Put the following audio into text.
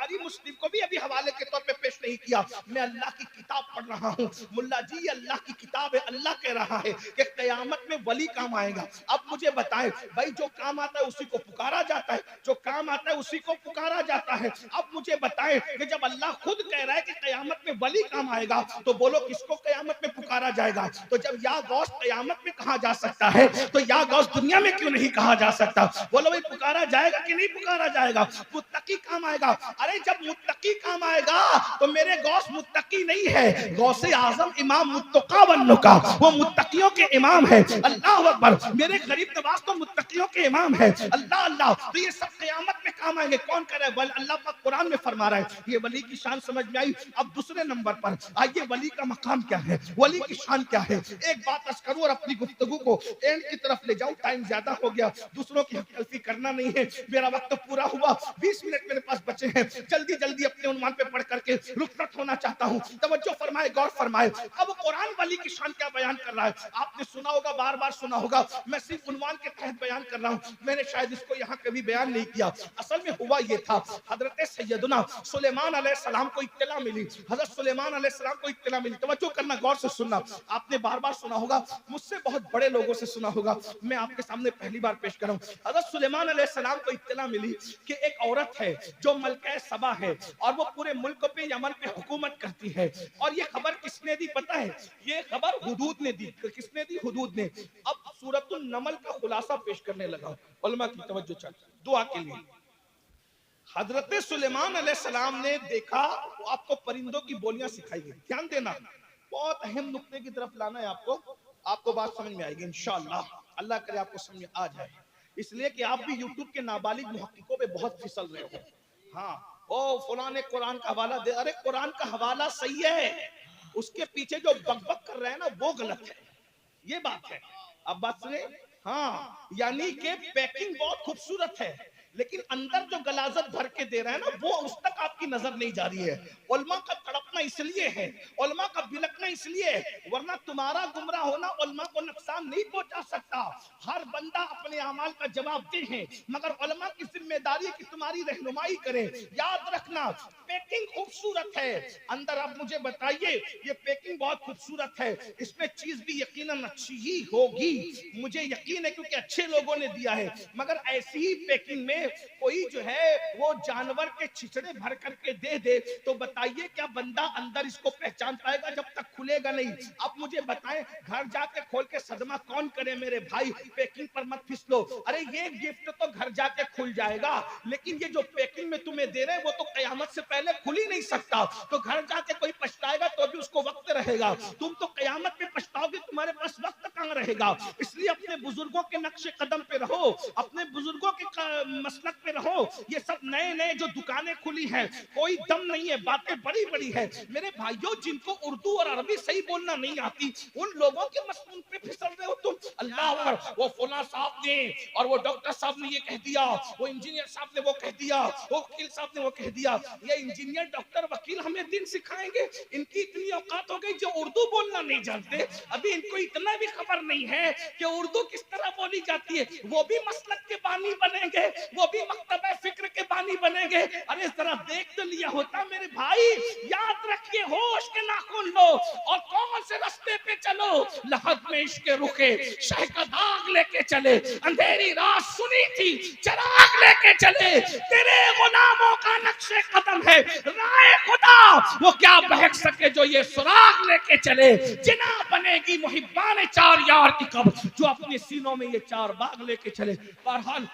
बुखारी मुस्लिम को भी अभी हवाले के तौर पे पेश नहीं किया। मैं अल्लाह की किताब पढ़ रहा हूँ, मुल्ला जी अल्लाह की किताब है, अल्लाह कह रहा है कि कयामत में वली काम आएगा। अब मुझे बताएं भाई, जो काम आता है उसी को पुकारा जाता है, जो काम आता है उसी को पुकारा जाता है। अब मुझे बताएं कि जब अल्लाह खुद कह रहा है कि कयामत में वली काम आएगा, तो बोलो किसको कयामत में पुकारा जाएगा? तो जब या गौस कयामत में कहा जा सकता है, तो या गौस दुनिया में क्यों नहीं कहा जा सकता? बोलो भाई, पुकारा जाएगा कि नहीं पुकारा जाएगा? मुत्तकी काम आएगा। अरे जब मुत्तकी काम आएगा तो मेरे गौस मुत्तकी नहीं है, गौसे आजम इमाम मुत्तका बन्नो का, वो मुत्तकियों के इमाम है। अल्लाह अकबर, मेरे गरीब नवाज तो मुत्तकियों के इमाम है। अल्लाह अल्लाह, तो ये सब कयामत में काम आएंगे। कौन कह रहा है? अल्लाह पाक कुरान में फरमा रहा है। ये वली की शान समझ में आई। अब दूसरे नंबर पर आइए, वली का मकाम क्या है, वली की शान क्या है। एक बात अर्ज करूं और अपनी गुफ्तगू को एंड की तरफ ले जाऊं, टाइम ज्यादा हो गया, दूसरों की हकलफी करना नहीं है, मेरा वक्त तो पूरा हुआ, 20 मिनट मेरे पास बचे हैं, जल्दी जल्दी अपने उन्वान पे पढ़ करके रुखसत होना चाहता हूं। तवज्जो फरमाए, गौर फरमाए। अब कुरान वली की शान क्या बयान कर रहा है, आपने सुना होगा, बार बार सुना होगा, मैं सिर्फ उन्वान के तहत बयान कर रहा हूं, मैंने शायद इसको यहाँ कभी बयान नहीं किया। असल में हुआ ये था, हजरत सैयदना सुलेमान अलैहिस्सलाम को इत्तला मिली, हजरत सुलेमान अलैहिस्सलाम को इत्तला मिली। तवज्जो करना, गौर से सुनना, आपने बार बार सुना होगा, मुझसे बहुत बड़े लोगों से सुना होगा, मैं आपके सामने पहली बार पेश कर रहा हूं। हजरत सुलेमान अलैहिस्सलाम को इत्तला मिली कि एक औरत है जो मलका सबा है और वो पूरे मुल्क पे, यमन पे हुकूमत करती है। और ये खबर किसने दी पता है? ये खबर हुदूद ने दी। किसने दी? हुदूद ने। अब सूरतुन नमल का खुलासा पेश करने लगा, उलमा की तवज्जो चाहिए दुआ के लिए। हजरत सुलेमान अलैहिस्सलाम ने देखा, तो आपको परिंदों की बोलियां सिखाई गई, ध्यान देना, बहुत अहम नुक्ते की तरफ लाना है आपको, आपको बात समझ में आएगी इंशाअल्लाह, अल्लाह करे आपको समझ में आ जाए। इसलिए कि आप भी यूट्यूब के नाबालिग मुहक्किकों पे बहुत फिसल रहे हो। हाँ, ओ फलां ने कुरान का हवाला दे, अरे कुरान का हवाला सही है, उसके पीछे जो बकबक कर रहे हैं ना वो गलत है, ये बात है। अब बात सुने, हाँ, यानी कि पैकिंग बहुत खूबसूरत है, लेकिन अंदर जो गलाजत भर के दे रहा है ना, वो उस तक आपकी नजर नहीं जा रही है। उलमा का तड़पना इसलिए है, उलमा का बिलकना इसलिए है, वरना तुम्हारा गुमराह होना उलमा को नुकसान नहीं पहुंचा सकता। हर बंदा अपने अमाल का जवाब दे है, मगर उलमा की जिम्मेदारी है कि तुम्हारी रहनुमाई करे। याद रखना, पैकिंग खूबसूरत है, अंदर आप मुझे बताइए, ये पैकिंग बहुत खूबसूरत है, इसमें चीज भी यकीनन अच्छी ही होगी, मुझे यकीन है, क्योंकि अच्छे लोगों ने दिया है। मगर ऐसी ही पैकिंग में कोई जो है वो जानवर के छिछड़े भर करके दे दे, तो बताइए क्या बंदा अंदर इसको पहचान पाएगा? जब तक खुलेगा नहीं। अब मुझे बताएं, घर जाके खोल के सदमा कौन करे मेरे भाई? पैकिंग पर मत फिसलो। अरे ये गिफ्ट तो घर जाके खुल जाएगा, लेकिन ये जो पैकिंग में तुम्हें दे रहे हैं वो तो कयामत से पहले खुल ही नहीं सकता। तो घर जाके कोई पछताएगा तो भी उसको वक्त रहेगा, तुम तो कयामत में पछताओगे, तुम्हारे पास वक्त कहां रहेगा। इसलिए अपने बुजुर्गों के नक्शे कदम पे रहो, अपने बुजुर्गों के मसलक पे रहो। ये सब नए नए जो दुकानें खुली हैं, कोई दम नहीं है, बातें बड़ी बड़ी है। मेरे भाइयों, जिनको उर्दू और अरबी सही बोलना नहीं आती, उन लोगों के मसलन पे फिसल रहे हो तुम। अल्लाह अकबर, वो फुला साहब ने और वो डॉक्टर साहब ने ये कह दिया, वो इंजीनियर साहब ने वो कह दिया, वो वकील साहब ने वो कह दिया। ये इंजीनियर डॉक्टर वकील हमें दिन सिखाएंगे? इनकी इतनी औकात हो गई जो उर्दू बोलना नहीं जानते। अभी इनको इतना भी खबर नहीं है कि उर्दू किस तरह बोली जाती है। वो भी मसलक के बानी बनेंगे, वो भी मकतबे फिक्र के बानी बनेंगे। अरे जरा देख तो लिया होता मेरे भाई। याद रखिए, होश के नाखून लो और कौन से रास्ते पे चलो। लहद में इश्क रुखे शह का दाग लेके चले, अंधेरी रात सुनी थी चराग लेके चले। तेरे गुलामों का नक्शे कदम है राह खुदा, वो क्या बहक सके जो ये सुराग लेके चले। जिना बनेगी मुहिब्बान चार यार की कब, जो अपने सीनों में ये चार बाग लेके चले। बहरहाल